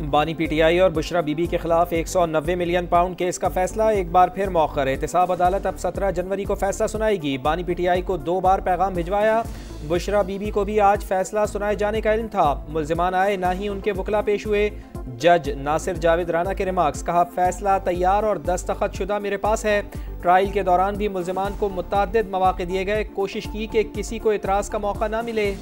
बानी पीटीआई और बुशरा बीबी के खिलाफ 190 मिलियन पाउंड केस का फैसला एक बार फिर मौखर। एहतसाब अदालत अब 17 जनवरी को फैसला सुनाएगी। बानी पीटीआई को 2 बार पैगाम भिजवाया, बुशरा बीबी को भी आज फैसला सुनाए जाने का इल्म था। मुल्जिमान आए ना ही उनके वकला पेश हुए। जज नासिर जावेद राना के रिमार्क्स, कहा फैसला तैयार और दस्तखत शुदा मेरे पास है। ट्रायल के दौरान भी मुल्जिमान को मुतअद्दिद मौके दिए गए, कोशिश की कि किसी को इतराज़ का मौका ना मिले।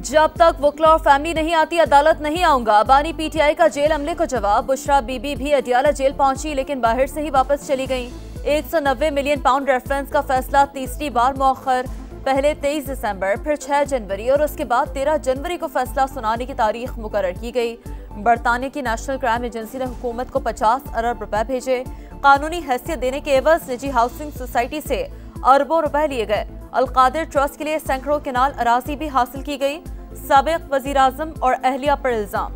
जब तक वकला और फैमिली नहीं आती अदालत नहीं आऊंगा। बानी पीटीआई का जेल अमले को जवाब। बुशरा बीबी भी अडियाला जेल पहुंची लेकिन बाहर से ही वापस चली गईं। 190 मिलियन पाउंड रेफरेंस का फैसला तीसरी बार मौखर। पहले 23 दिसंबर, फिर 6 जनवरी और उसके बाद 13 जनवरी को फैसला सुनाने की तारीख मुकर्रर की गई। बरतानिया की नेशनल क्राइम एजेंसी ने हुकूमत को 50 अरब रुपए भेजे। कानूनी हैसियत देने के एवज निजी हाउसिंग सोसाइटी से अरबों रुपए लिए गए। अलकादिर ट्रस्ट के लिए सैकड़ों केनाल अराजी भी हासिल की गई। साबिक वजीर आजम और अहलिया पर इल्जाम।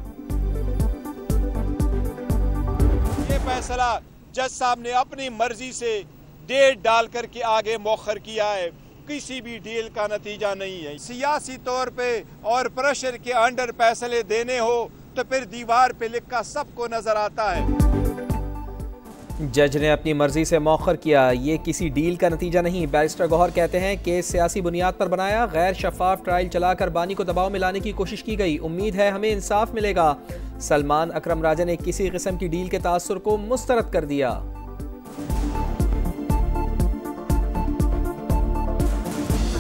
ये फैसला जज साहब ने अपनी मर्जी से डेट डाल करके आगे मौखर किया है, किसी भी डील का नतीजा नहीं है। सियासी तौर पे और प्रेशर के अंडर फैसले देने हो तो फिर दीवार पे लिखा सबको नजर आता है। जज ने अपनी मर्जी से मौखर किया, ये किसी डील का नतीजा नहीं। बैरिस्टर गौहर कहते हैं केस सियासी बुनियाद पर बनाया, गैर शफाफ ट्रायल चलाकर बानी को दबाव में लाने की कोशिश की गई। उम्मीद है हमें इंसाफ मिलेगा। सलमान अकरम राजा ने किसी किस्म की डील के तासुर को मुस्तरद कर दिया।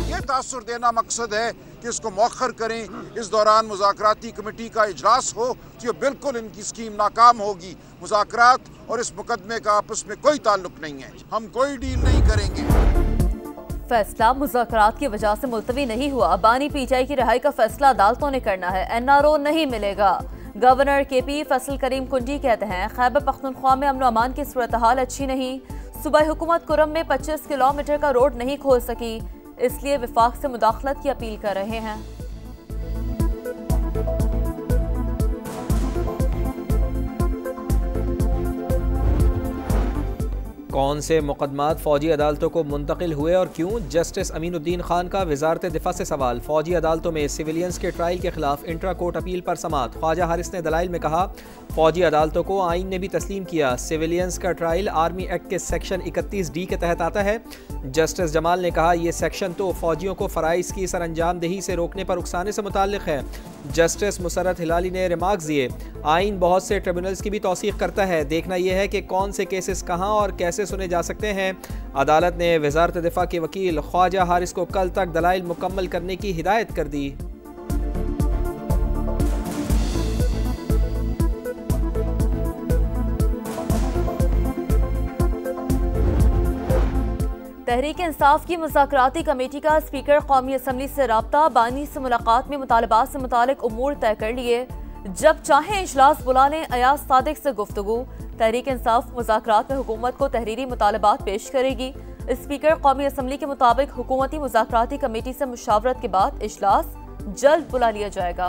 ये तासुर देना मकसद है कि इसको मौखर करें, इस दौरान मुज़ाकराती कमेटी का इजलास हो तो ये बिल्कुल इनकी स्कीम नाकाम होगी। मुज़ाकरात और इस मुकदमे का आपस में कोई ताल्लुक नहीं है, हम कोई डील नहीं करेंगे। फैसला मुज़ाकरात की वजह से मुलतवी नहीं हुआ। बानी पीटीआई की रिहाई का फैसला अदालतों ने करना है, एनआरओ नहीं मिलेगा। गवर्नर केपी फैसल करीम कुंडी कहते हैं खैबर पख्तूनख्वा में अमन अमान की सूरत हाल अच्छी नहीं। सूबाई हुकूमत कुरम में 25 किलोमीटर का रोड नहीं खोल सकी, इसलिए विफाक से मुदाखलत की अपील कर रहे हैं। कौन से मुकदमात फौजी अदालतों को मुंतकिल हुए और क्यों? जस्टिस अमीनुद्दीन खान का वजारत दिफा से सवाल। फौजी अदालतों में सिविलियंस के ट्रायल के खिलाफ इंट्रा कोर्ट अपील पर समाअत। ख्वाजा हारिस ने दलाइल में कहा फौजी अदालतों को आइन ने भी तस्लीम किया। सिविलियंस का ट्रायल आर्मी एक्ट के सेक्शन 31D के तहत आता है। जस्टिस जमाल ने कहा यह सेक्शन तो फौजियों को फ़राइज़ की सरअंजामदही से रोकने पर उकसाने से मुताल्लिक़ है। जस्टिस मुसर्रत हिलाली ने रिमार्क्स दिए आइन बहुत से ट्रिब्यूनल्स की भी तौसीक़ करता है, देखना यह है कि कौन से केसेस कहाँ और कैसे सुने जा सकते हैं। अदालत ने वजारत दिफा के वकील ख्वाजा हारिस को कल तक दलाइल मुकम्मल करने की हिदायत कर दी। तहरीक इंसाफ की मुज़ाकराती कमेटी का स्पीकर कौमी असम्बली से राब्ता। बानी से मुलाकात में मुतालबात से मुतालिक उमूर तय कर लिए, जब चाहें इजलास बुला लें। अयाज सादिक से गुफ्तगू। तहरीक इंसाफ मुज़ाकरात में हुकूमत को तहरीरी मुतालबात पेश करेगी। स्पीकर कौमी असम्बली के मुताबिक हुकूमती मुज़ाकराती कमेटी से मुशावरत के बाद इजलास जल्द बुला लिया जाएगा।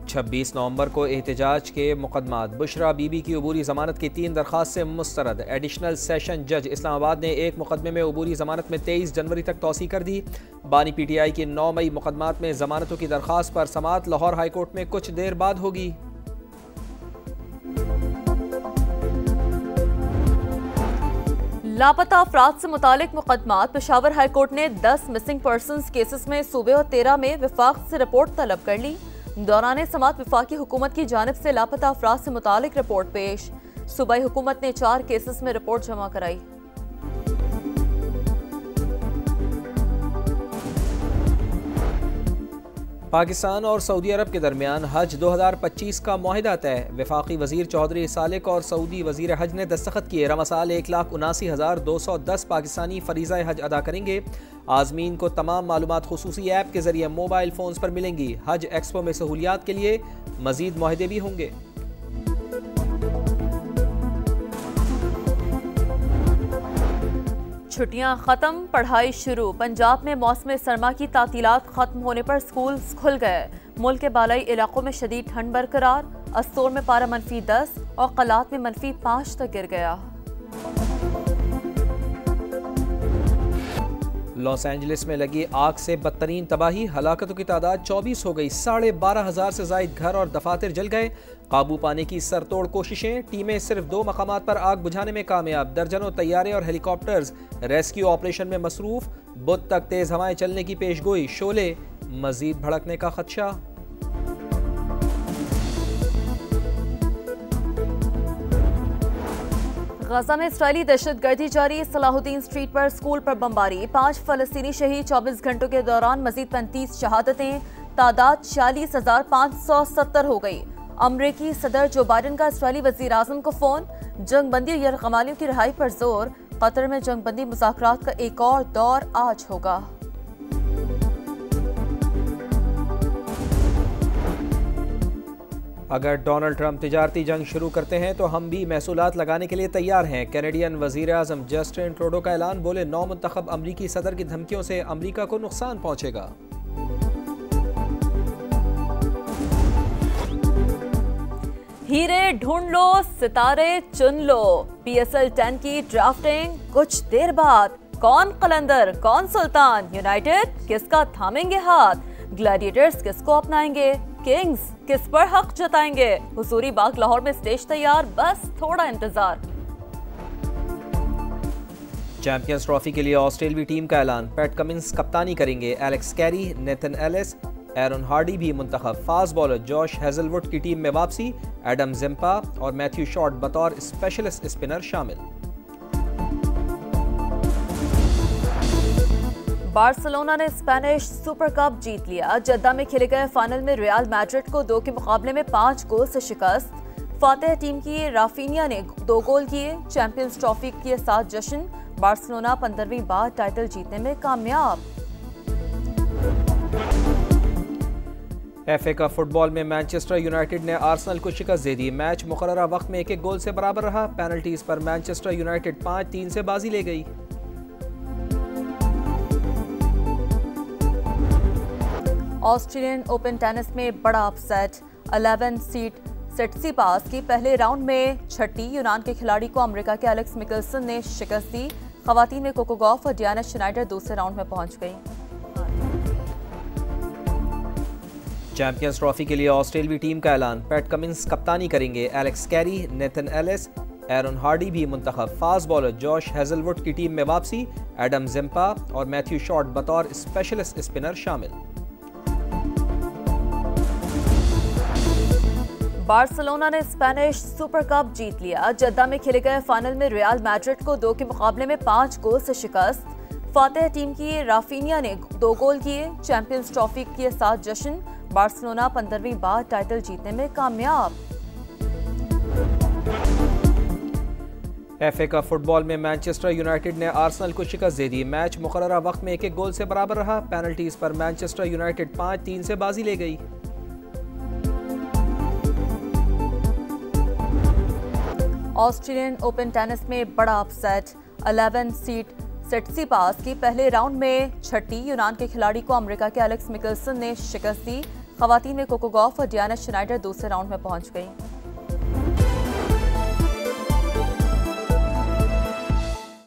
छब्बीस नवंबर को एहतजाज के मुकदमात। बुशरा बीबी की अबूरी ज़मानत की 3 दरख्वास्त से मुस्तरद। एडिशनल सेशन जज इस्लामाबाद ने एक मुकदमे में अबूरी ज़मानत में 23 जनवरी तक तौसी कर दी। बानी पीटीआई की 9 मई मुकदमात में ज़मानतों की दरख्वास्त पर समाअत लाहौर हाई कोर्ट में कुछ देर बाद होगी। लापता अफराद से मुतालिक मुकदमात। पेशावर हाई कोर्ट ने 10 मिसिंग पर्सन्स केसेस में सूबे और 13 में विफाक से रिपोर्ट तलब कर ली। दौरान समाअत विफाकी हुकूमत की जानिब से लापता अफराद से मुतालिक रिपोर्ट पेश। सूबाई हुकूमत ने 4 केसेस में रिपोर्ट जमा कराई। पाकिस्तान और सऊदी अरब के दरमियान हज 2025 का मुआहिदा तय। वफाकी वजीर चौधरी सालिक और सऊदी वजीर हज ने दस्तखत किए। रमसाल 1,79,210 पाकिस्तानी फरीज़ा हज अदा करेंगे। आज़मीन को तमाम मालूमात खुसूसी ऐप के जरिए मोबाइल फ़ोन्स पर मिलेंगी। हज एक्सपो में सहूलियात के लिए मज़ीद मुआहिदे भी होंगे। छुट्टियां खत्म, पढ़ाई शुरू। पंजाब में मौसम सरमा की तातीलात खत्म होने पर स्कूल खुल गए। मुल्क के बालाई इलाकों में शदीद ठंड बरकरार। अस्तोर में पारा -10 और कलात में -5 तक गिर गया। लॉस एंजलिस में लगी आग से बदतरीन तबाही, हलाकतों की तादाद 24 हो गई। 12,500 से जायद घर और दफातर जल गए। काबू पाने की सरतोड़ कोशिशें, टीमें सिर्फ 2 मकामात पर आग बुझाने में कामयाब। दर्जनों तैयारे और हेलीकॉप्टर्स रेस्क्यू ऑपरेशन में मसरूफ। बुध तक तेज हवाएं चलने की पेशगोई, शोले मजीद भड़कने का खदशा। गजा में इसराइली दहशतगर्दी जारी, सलाहुद्दीन स्ट्रीट पर स्कूल पर बमबारी, 5 फलस्तीनी शहीद। 24 घंटों के दौरान मजीद 35 शहादतें, तादाद 40,570 हो गई। अमरीकी सदर जो बाइडन का इसराइली वजीर आजम को फोन, जंगबंदी यरगमालियों की रिहाई पर जोर। कतर में जंगबंदी मुज़ाकरात का एक और दौर आज होगा। अगर डोनाल्ड ट्रंप तिजारती जंग शुरू करते हैं तो हम भी महसूलात लगाने के लिए तैयार हैं। कैनेडियन वजीर आजम जस्टिन ट्रूडो का ऐलान, बोले 9 मुंतखब अमरीकी सदर की धमकियों से अमरीका को नुकसान पहुंचेगा। हीरे ढूंढ लो, सितारे चुन लो। PSL 10 की ड्राफ्टिंग कुछ देर बाद। कौन कलंदर, कौन सुल्तान, यूनाइटेड किसका थामेंगे हाथ, ग्लैडिएटर्स किसको अपनाएंगे, किंग्स किस पर हक जताएंगे। हुजूरी बाग लाहौर में स्टेज तैयार, बस थोड़ा इंतजार। चैंपियंस ट्रॉफी के लिए ऑस्ट्रेलियाई टीम का ऐलान, पैट कमिंस कप्तानी करेंगे। एलेक्स कैरी, नेथन एलिस, एरन हार्डी भी मुंतखब। फास्ट बॉलर जॉश हेजलवुड की टीम में वापसी। एडम जिम्पा और मैथ्यू शॉर्ट बतौर स्पेशलिस्ट स्पिनर शामिल। बार्सिलोना ने स्पेनिश सुपर कप जीत लिया। जद्दा में खेले गए फाइनल में रियल मैड्रिड को 2 के मुकाबले में 5 गोल से शिकस्त। फातेह टीम की राफिनिया ने 2 गोल किए। चैंपियंस ट्रॉफी के साथ जश्न, बार्सिलोना 15वीं बार टाइटल जीतने में कामयाब। FA कप फुटबॉल में मैनचेस्टर यूनाइटेड ने आर्सेनल को शिकस्त दे दी। मैच मुकर्ररा वक्त में 1-1 गोल से बराबर रहा। पेनल्टीज पर मैनचेस्टर यूनाइटेड 5-3 से बाजी ले गई। ऑस्ट्रेलियन ओपन टेनिस में बड़ा अपसेट, 11 सीड सिट्सिपास की पहले राउंड में छठी। यूनान के खिलाड़ी को अमेरिका के एलेक्स मिकल्सन ने शिकस्त दी। खवातीन में कोको गॉफ और डियाना श्नाइडर दूसरे राउंड में पहुंच गई। चैंपियंस ट्रॉफी के लिए ऑस्ट्रेलियाई टीम का ऐलान, पैट कमिंस कप्तानी करेंगे। एलेक्स कैरी, नेथन एलिस, एरन हार्डी भी मुंतखब। फास्ट बॉलर जॉश हेजलवुड की टीम में वापसी। एडम जिम्पा और मैथ्यू शॉर्ट बतौर स्पेशलिस्ट स्पिनर शामिल। बार्सिलोना ने स्पेनिश सुपर कप जीत लिया। जद्दा में खेले गए फाइनल में रियल मैड्रिड को 2 के मुकाबले में 5 गोल से शिकस्त। फातेह टीम की राफिनिया ने 2 गोल किए। चैंपियंस ट्रॉफी के साथ जश्न, बार्सिलोना 15वीं बार टाइटल जीतने में कामयाब। FA कप फुटबॉल में मैनचेस्टर यूनाइटेड ने आर्सेनल को शिकस्त दे दी। मैच मुकर्ररा वक्त में 1-1 गोल से बराबर रहा। पेनल्टीज पर मैनचेस्टर यूनाइटेड 5-3 से बाजी ले गई। ऑस्ट्रेलियन ओपन टेनिस में बड़ा अपसेट, 11 सीड सिट्सिपास की पहले राउंड में छठी। यूनान के खिलाड़ी को अमेरिका के एलेक्स मिकल्सन ने शिकस्त दी। खवातीन में कोको गॉफ और डियाना श्नाइडर दूसरे राउंड में पहुंच गई।